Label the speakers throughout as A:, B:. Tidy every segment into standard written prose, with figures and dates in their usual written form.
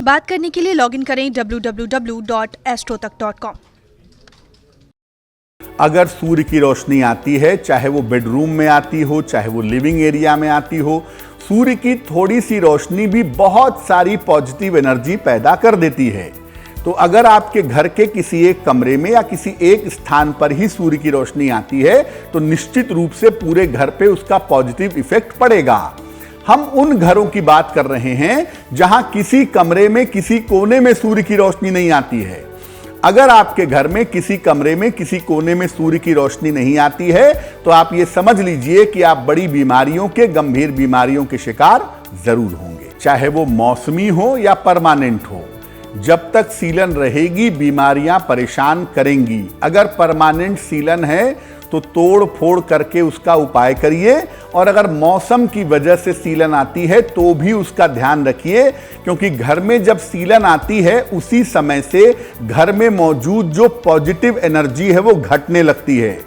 A: बात करने के लिए लॉगिन करें www.astrotak.com।
B: अगर सूर्य की रोशनी आती है, चाहे वो बेडरूम में आती हो, चाहे वो लिविंग एरिया में आती हो, सूर्य की थोड़ी सी रोशनी भी बहुत सारी पॉजिटिव एनर्जी पैदा कर देती है। तो अगर आपके घर के किसी एक कमरे में या किसी एक स्थान पर ही सूर्य की रोशनी आती है तो निश्चित रूप से पूरे घर पे उसका पॉजिटिव इफेक्ट पड़ेगा। हम उन घरों की बात कर रहे हैं जहां किसी कमरे में किसी कोने में सूर्य की रोशनी नहीं आती है। अगर आपके घर में किसी कमरे में किसी कोने में सूर्य की रोशनी नहीं आती है तो आप ये समझ लीजिए कि आप बड़ी बीमारियों के, गंभीर बीमारियों के शिकार जरूर होंगे, चाहे वो मौसमी हो या परमानेंट हो। जब तक सीलन रहेगी बीमारियां परेशान करेंगी। अगर परमानेंट सीलन है तो तोड़ फोड़ करके उसका उपाय करिए, और अगर मौसम की वजह से सीलन आती है तो भी उसका ध्यान रखिए, क्योंकि घर में जब सीलन आती है उसी समय से घर में मौजूद जो पॉजिटिव एनर्जी है वो घटने लगती है।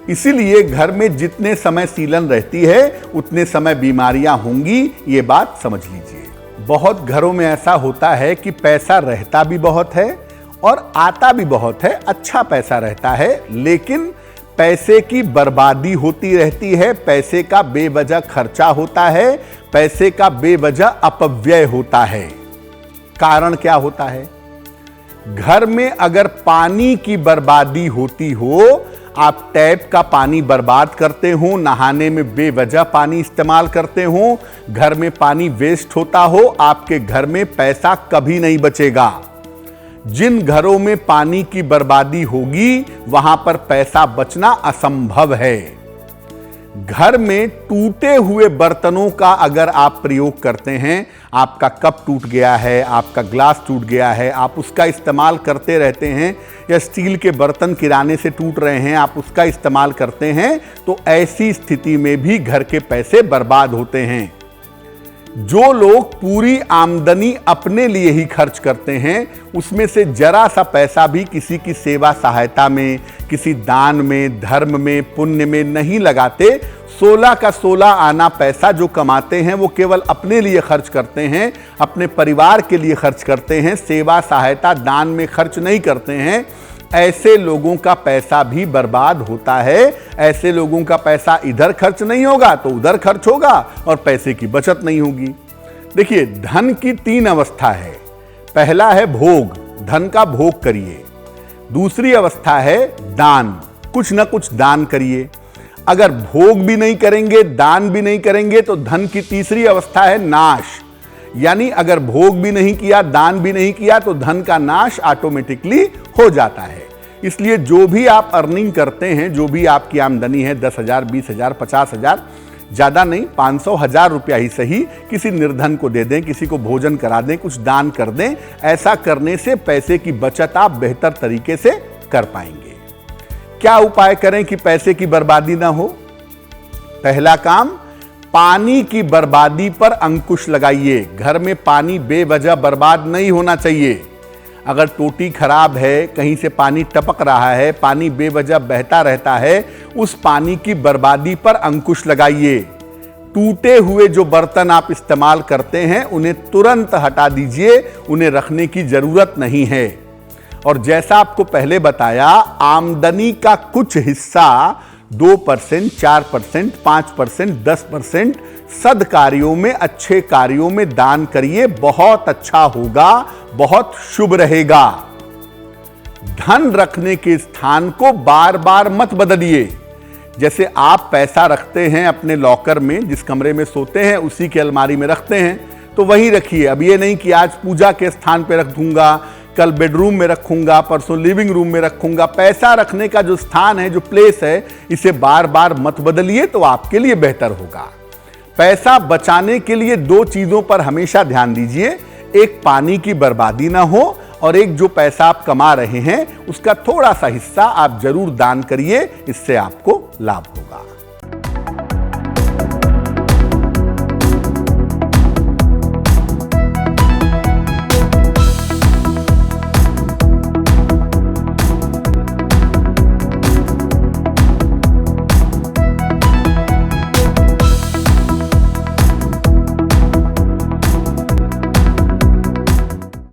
B: इसीलिए घर में जितने समय सीलन रहती है उतने समय बीमारियां होंगी, ये बात समझ लीजिए। बहुत घरों में ऐसा होता है कि पैसा रहता भी बहुत है और आता भी बहुत है, अच्छा पैसा रहता है, लेकिन पैसे की बर्बादी होती रहती है, पैसे का बेवजह खर्चा होता है, पैसे का बेवजह अपव्यय होता है। कारण क्या होता है? घर में अगर पानी की बर्बादी होती हो, आप टैप का पानी बर्बाद करते हो, नहाने में बेवजह पानी इस्तेमाल करते हो, घर में पानी वेस्ट होता हो, आपके घर में पैसा कभी नहीं बचेगा। जिन घरों में पानी की बर्बादी होगी वहां पर पैसा बचना असंभव है। घर में टूटे हुए बर्तनों का अगर आप प्रयोग करते हैं, आपका कप टूट गया है, आपका ग्लास टूट गया है, आप उसका इस्तेमाल करते रहते हैं, या स्टील के बर्तन किराने से टूट रहे हैं, आप उसका इस्तेमाल करते हैं, तो ऐसी स्थिति में भी घर के पैसे बर्बाद होते हैं। जो लोग पूरी आमदनी अपने लिए ही खर्च करते हैं, उसमें से जरा सा पैसा भी किसी की सेवा सहायता में, किसी दान में, धर्म में, पुण्य में नहीं लगाते। 16 का 16 आना पैसा जो कमाते हैं वो केवल अपने लिए खर्च करते हैं, अपने परिवार के लिए खर्च करते हैं, सेवा सहायता दान में खर्च नहीं करते हैं। ऐसे लोगों का पैसा भी बर्बाद होता है। ऐसे लोगों का पैसा इधर खर्च नहीं होगा तो उधर खर्च होगा और पैसे की बचत नहीं होगी। देखिए, धन की 3 अवस्था है। पहला है भोग, धन का भोग करिए। दूसरी अवस्था है दान, कुछ ना कुछ दान करिए। अगर भोग भी नहीं करेंगे, दान भी नहीं करेंगे तो धन की तीसरी अवस्था है नाश। यानी अगर भोग भी नहीं किया, दान भी नहीं किया तो धन का नाश ऑटोमेटिकली हो जाता है। इसलिए जो भी आप अर्निंग करते हैं, जो भी आपकी आमदनी है, 10,000, 20,000, 50,000, ज़्यादा नहीं, 500, 1000 रुपया ही सही, किसी निर्धन को दे दें, किसी को भोजन करा दें, कुछ दान कर दें। ऐसा करने से पैसे की बचत आप बेहतर तरीके से कर पाएंगे। क्या उपाय करें कि पैसे की बर्बादी ना हो? पहला काम, पानी की बर्बादी पर अंकुश लगाइए। घर में पानी बेवजह बर्बाद नहीं होना चाहिए। अगर टोटी खराब है, कहीं से पानी टपक रहा है, पानी बेवजह बहता रहता है, उस पानी की बर्बादी पर अंकुश लगाइए। टूटे हुए जो बर्तन आप इस्तेमाल करते हैं उन्हें तुरंत हटा दीजिए, उन्हें रखने की जरूरत नहीं है। और जैसा आपको पहले बताया, आमदनी का कुछ हिस्सा 2%, 4%, 5%, 10% सद्कार्यों में, अच्छे कार्यों में दान करिए। बहुत अच्छा होगा, बहुत शुभ रहेगा। धन रखने के स्थान को बार बार मत बदलिए। जैसे आप पैसा रखते हैं अपने लॉकर में, जिस कमरे में सोते हैं उसी की अलमारी में रखते हैं, तो वही रखिए। अब ये नहीं कि आज पूजा के स्थान पे रख दूंगा, कल बेडरूम में रखूंगा, परसों लिविंग रूम में रखूंगा। पैसा रखने का जो स्थान है, जो प्लेस है, इसे बार बार मत बदलिए, तो आपके लिए बेहतर होगा। पैसा बचाने के लिए 2 चीजों पर हमेशा ध्यान दीजिए। एक, पानी की बर्बादी ना हो, और एक, जो पैसा आप कमा रहे हैं उसका थोड़ा सा हिस्सा आप जरूर दान करिए, इससे आपको लाभ होगा।